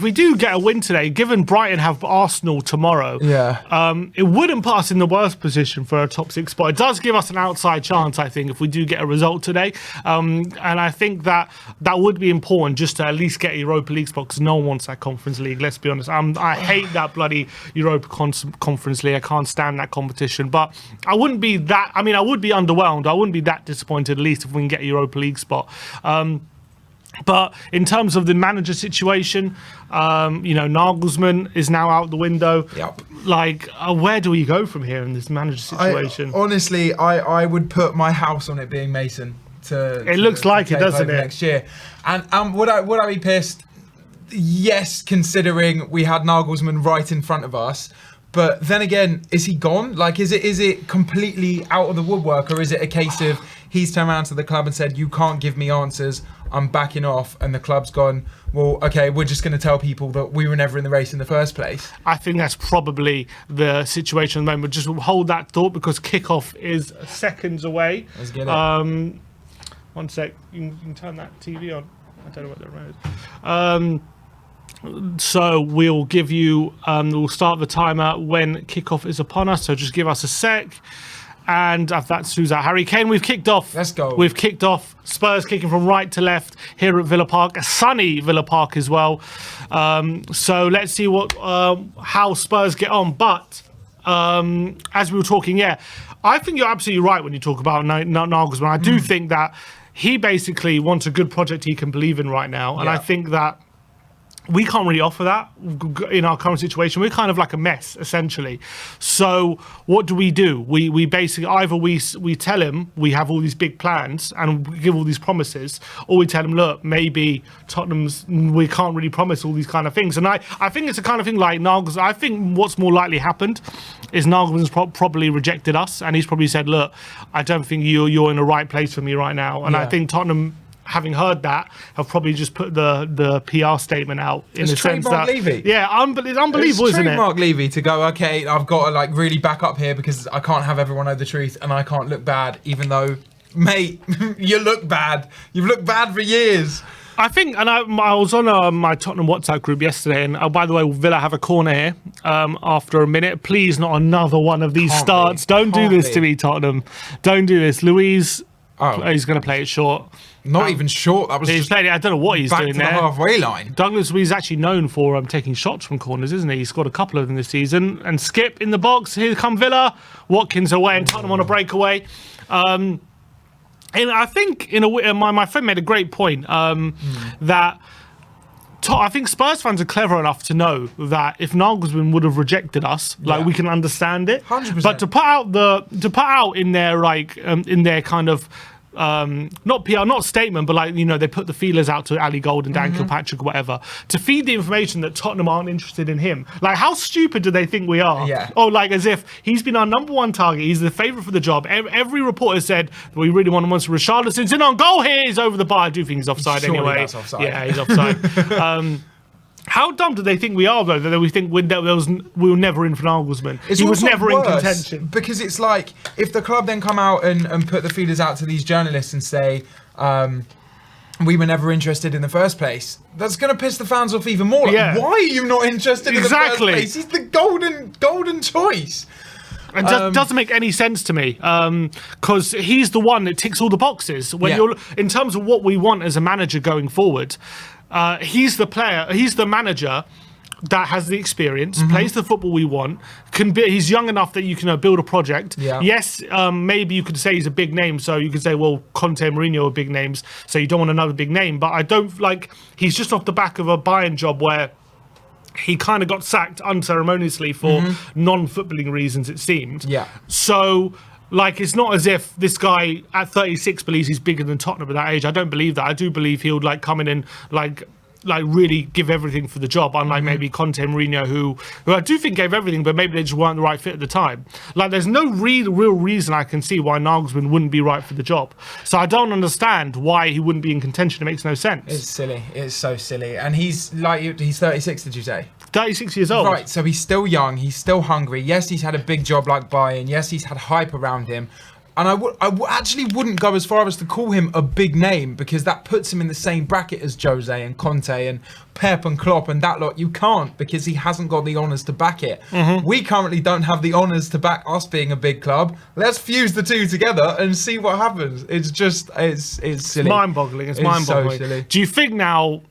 If we do get a win today, given Brighton have Arsenal tomorrow, it wouldn't put us in the worst position for a top 6 spot. It does give us an outside chance, I think, if we do get a result today. And I think that would be important just to at least get a Europa League spot, because no one wants that Conference League, let's be honest. I hate that bloody Europa Conference League. I can't stand that competition. But I wouldn't be that, I would be underwhelmed. I wouldn't be that disappointed, at least if we can get a Europa League spot. But in terms of the manager situation, Nagelsmann is now out the window. Yep. Where do we go from here in this manager situation? Honestly, I would put my house on it being Mason. It looks like it, doesn't it? Next year. And would I be pissed? Yes, considering we had Nagelsmann right in front of us. But then again, is he gone? Is it completely out of the woodwork, or is it a case of he's turned around to the club and said, you can't give me answers, I'm backing off, and the club's gone, well, okay, we're just going to tell people that we were never in the race in the first place? I think that's probably the situation at the moment. Just hold that thought, because kickoff is seconds away. Let's get it. One sec, you can turn that TV on. I don't know what the remote is. So we'll give you, we'll start the timer when kickoff is upon us. So just give us a sec. And that's who's that? Harry Kane. We've kicked off. Let's go. We've kicked off. Spurs kicking from right to left here at Villa Park. A sunny Villa Park as well. So let's see how Spurs get on. But as we were talking, I think you're absolutely right when you talk about Nagelsmann. I do think that he basically wants a good project he can believe in right now. And I think that we can't really offer that in our current situation. We're kind of like a mess, essentially. So what do? We basically, either we tell him we have all these big plans and we give all these promises, or we tell him, look, maybe we can't really promise all these kind of things. And I think it's a kind of thing like Nagelsmann. I think what's more likely happened is Nagelsmann's probably rejected us, and he's probably said, look, I don't think you're in the right place for me right now. And I think Tottenham, having heard that, have probably just put the PR statement out in the sense that Levy. It's unbelievable, isn't it? Mark Levy to go, okay, I've got to really back up here, because I can't have everyone know the truth and I can't look bad, even though, mate, you look bad. You've looked bad for years. I think, and I was on my Tottenham WhatsApp group yesterday, and by the way, Villa have a corner here after a minute. Please, not another one of these starts. Don't do this to me, Tottenham. Don't do this. Louise, he's going to play it short. Not even short. That was he's played it. I don't know what he's doing to there. The halfway line. Douglas Luiz is actually known for taking shots from corners, isn't he? He's scored a couple of them this season. And Skip in the box. Here come Villa. Watkins away, and Tottenham on a breakaway. And I think my friend made a great point that I think Spurs fans are clever enough to know that if Nagelsmann would have rejected us, we can understand it. 100%. But to put out in their in their kind of not PR, not statement, but they put the feelers out to Ali Gold and Dan Kilpatrick or whatever, to feed the information that Tottenham aren't interested in him. How stupid do they think we are? Yeah. Oh, as if he's been our #1 target. He's the favourite for the job. Every reporter said that we really want him. Once Richarlison's in on goal here, he's over the bar. I do think he's offside anyway. That's offside. Yeah, he's offside. How dumb do they think we are, though, that we think we were never in for Nagelsmann? He was never in contention. Because it's like, if the club then come out and put the feelers out to these journalists and say, we were never interested in the first place, that's going to piss the fans off even more. Why are you not interested in the first place? He's the golden choice. And doesn't make any sense to me, because he's the one that ticks all the boxes. When you're in terms of what we want as a manager going forward, he's the manager that has the experience, plays the football we want, he's young enough that you can build a project. Yes, maybe you could say he's a big name, so you could say, well, Conte and Mourinho are big names, so you don't want another big name. But I don't he's just off the back of a Bayern job where he kind of got sacked unceremoniously for non-footballing reasons, it seemed. So it's not as if this guy at 36 believes he's bigger than Tottenham at that age. I don't believe that. I do believe he would come in and really give everything for the job, unlike maybe Conte and Mourinho, who I do think gave everything, but maybe they just weren't the right fit at the time. There's no real reason I can see why Nagelsmann wouldn't be right for the job. So I don't understand why he wouldn't be in contention. It makes no sense. It's silly. It's so silly. And he's 36, did you say? 36 years old. Right, so he's still young. He's still hungry. Yes, he's had a big job like Bayern. Yes, he's had hype around him. And I actually wouldn't go as far as to call him a big name, because that puts him in the same bracket as Jose and Conte and Pep and Klopp and that lot. You can't, because he hasn't got the honours to back it. We currently don't have the honours to back us being a big club. Let's fuse the two together and see what happens. It's just, it's silly. Mind-boggling. It's mind-boggling. So silly. Do you think now,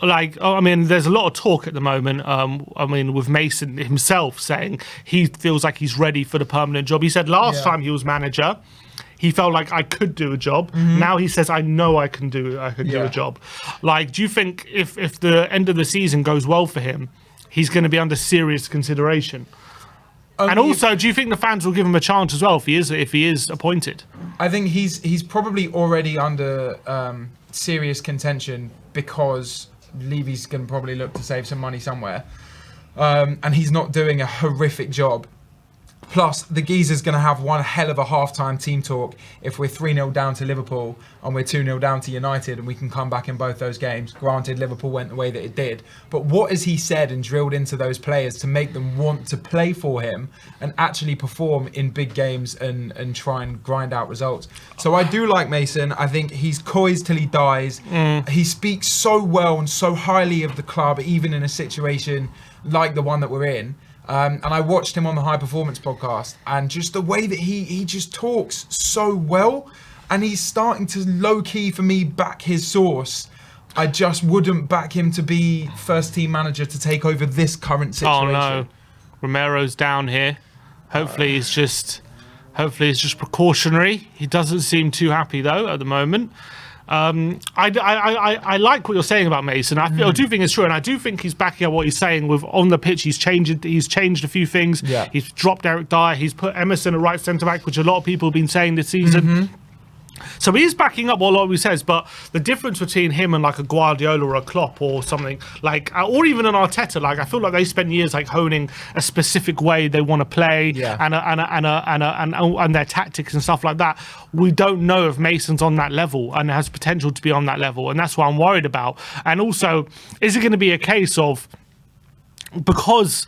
like, I mean, there's a lot of talk at the moment, I mean, with Mason himself saying he feels like he's ready for the permanent job. He said last time he was manager, he felt like I could do a job. Now he says, I know I can do a job. Like, do you think if the end of the season goes well for him, he's going to be under serious consideration? And also, do you think the fans will give him a chance as well if he is appointed? I think he's probably already under serious contention, because Levy's going to probably look to save some money somewhere. And he's not doing a horrific job. Plus, the geezer's going to have one hell of a halftime team talk if we're 3-0 down to Liverpool and we're 2-0 down to United, and we can come back in both those games. Granted, Liverpool went the way that it did. But what has he said and drilled into those players to make them want to play for him and actually perform in big games and try and grind out results? So I do like Mason. I think he's COYS till he dies. He speaks so well and so highly of the club, even in a situation like the one that we're in. And I watched him on the High Performance podcast, and just the way that he just talks so well, and he's starting to low-key, for me, back his source. I just wouldn't back him to be first-team manager to take over this current situation. Oh, no. Romero's down here. Hopefully it's just precautionary. He doesn't seem too happy, though, at the moment. I like what you're saying about Mason. I do think it's true, and I do think he's backing up what he's saying. With on the pitch, he's changed a few things. He's dropped Eric Dyer. He's put Emerson at right centre back, which a lot of people have been saying this season. So he's backing up what a lot of he says, but the difference between him and like a Guardiola or a Klopp or something like, or even an Arteta, like I feel like they spend years like honing a specific way they want to play and their tactics and stuff like that. We don't know if Mason's on that level and has potential to be on that level, and that's what I'm worried about. And also, is it going to be a case of, because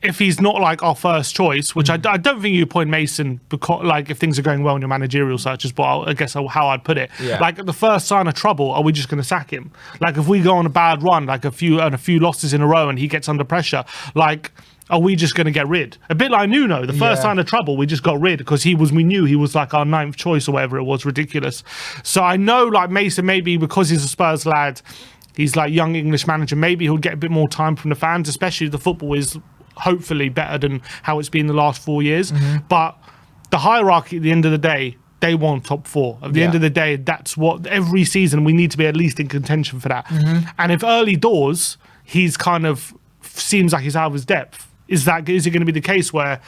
if he's not like our first choice, which I don't think you appoint Mason, because like if things are going well in your managerial searches, but I guess how I'd put it, like at the first sign of trouble, are we just going to sack him? Like if we go on a bad run, like a few losses in a row, and he gets under pressure, like, are we just going to get rid? A bit like Nuno, the first sign of trouble, we just got rid because we knew he was like our 9th choice or whatever it was, ridiculous. So I know like Mason, maybe because he's a Spurs lad, he's like young English manager, maybe he'll get a bit more time from the fans, especially if the football is hopefully better than how it's been the last 4 years. But the hierarchy at the end of the day, they want top 4. At the end of the day, that's what every season we need to be at least in contention for that. And if early doors he's kind of seems like he's out of his depth, is it going to be the case where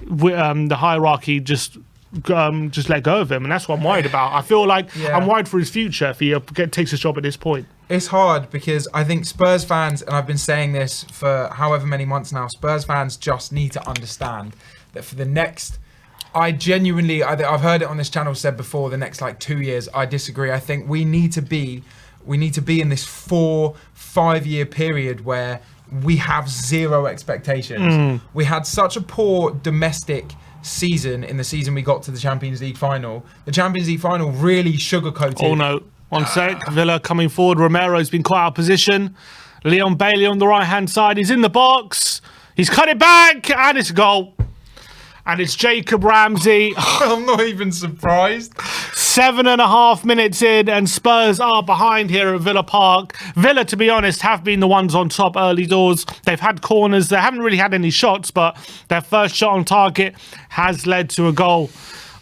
the hierarchy just let go of him? And that's what I'm worried about. I feel like I'm worried for his future if he takes his job at this point. It's hard because I think Spurs fans, and I've been saying this for however many months now, Spurs fans just need to understand that for the next, I've heard it on this channel said before, the next like 2 years, I disagree. I think we need to be in this 4-5 year period where we have zero expectations. We had such a poor domestic season in the season we got to the Champions League final. The Champions League final really sugarcoated. Oh no. One sec, Villa coming forward. Romero's been quite out of position. Leon Bailey on the right-hand side. He's in the box. He's cut it back, and it's a goal. And it's Jacob Ramsey. I'm not even surprised. 7.5 minutes in, and Spurs are behind here at Villa Park. Villa, to be honest, have been the ones on top early doors. They've had corners. They haven't really had any shots, but their first shot on target has led to a goal.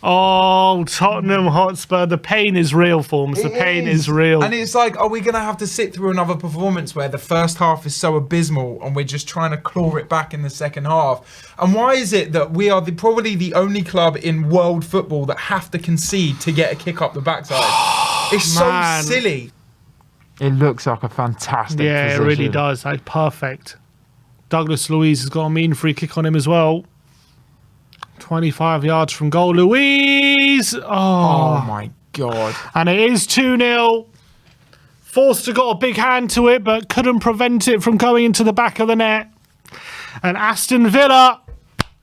Oh, Tottenham Hotspur, the pain is real, Forms. The pain is real. And it's like, are we going to have to sit through another performance where the first half is so abysmal and we're just trying to claw it back in the second half? And why is it that we are probably the only club in world football that have to concede to get a kick up the backside? It's so silly. It looks like a fantastic position. It really does. Like, perfect. Douglas Luiz has got a mean free kick on him as well. 25 yards from goal, Luiz. Oh my God. And it is 2-0. Forster got a big hand to it, but couldn't prevent it from going into the back of the net. And Aston Villa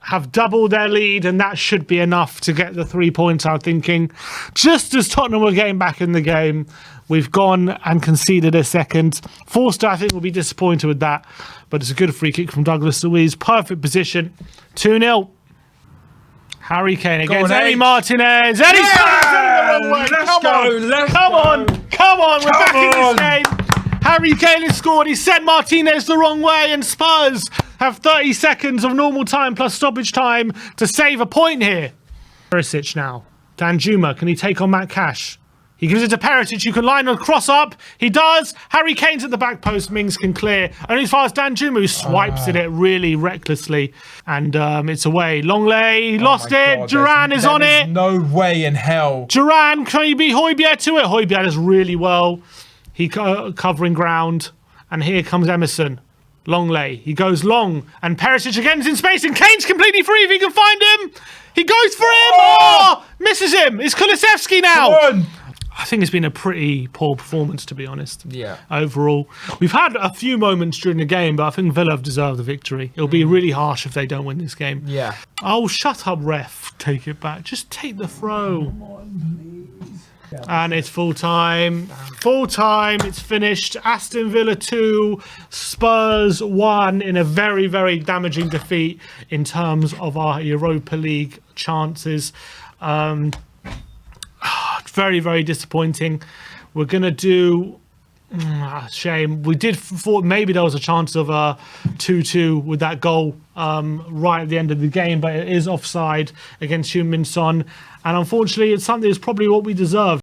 have doubled their lead, and that should be enough to get the 3 points, I'm thinking. Just as Tottenham were getting back in the game, we've gone and conceded a second. Forster, I think, will be disappointed with that, but it's a good free kick from Douglas Luiz. Perfect position. 2-0. Harry Kane against Emi Martinez. Come on. We're back in this game. Harry Kane has scored. He sent Martinez the wrong way, and Spurs have 30 seconds of normal time plus stoppage time to save a point here. Perisic now. Danjuma, can he take on Matt Cash? He gives it to Perisic, who can line a cross up. He does. Harry Kane's at the back post. Mings can clear. Only as far as Danjuma, who swipes at it really recklessly. And it's away. Longley lost it. Duran is on it. No way in hell. Duran, can you beat Højbjerg to it? Højbjerg does really well. He covering ground. And here comes Emerson. Longley. He goes long. And Perisic again is in space. And Kane's completely free if he can find him. He goes for him. Oh! Misses him. It's Kulusevski now. Come on. I think it's been a pretty poor performance, to be honest. Yeah. Overall. We've had a few moments during the game, but I think Villa have deserved the victory. It'll be really harsh if they don't win this game. Yeah. Oh, shut up, ref. Take it back. Just take the throw. And it's full time. Full time. It's finished. Aston Villa 2, Spurs 1 in a very, very damaging defeat in terms of our Europa League chances. Very, very disappointing. We're going to do... shame. We did thought maybe there was a chance of a 2-2 with that goal right at the end of the game, but it is offside against Heung-min Son. And unfortunately, it's something that's probably what we deserve.